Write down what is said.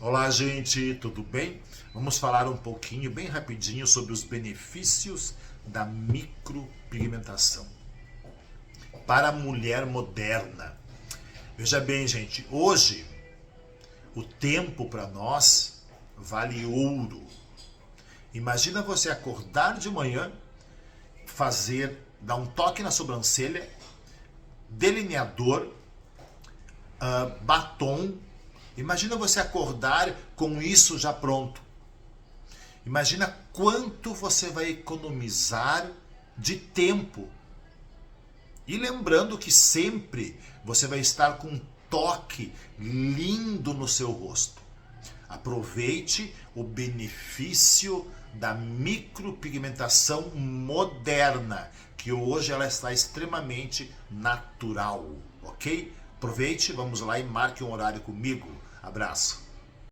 Olá, gente, tudo bem? Vamos falar um pouquinho, bem rapidinho, sobre os benefícios da micropigmentação para a mulher moderna. Veja bem, gente, hoje o tempo para nós vale ouro. Imagina você acordar de manhã, dar um toque na sobrancelha, delineador, batom. Imagina você acordar com isso já pronto. Imagina quanto você vai economizar de tempo. E lembrando que sempre você vai estar com um toque lindo no seu rosto. Aproveite o benefício da micropigmentação moderna, que hoje ela está extremamente natural, ok? Aproveite, vamos lá e marque um horário comigo. Abraço.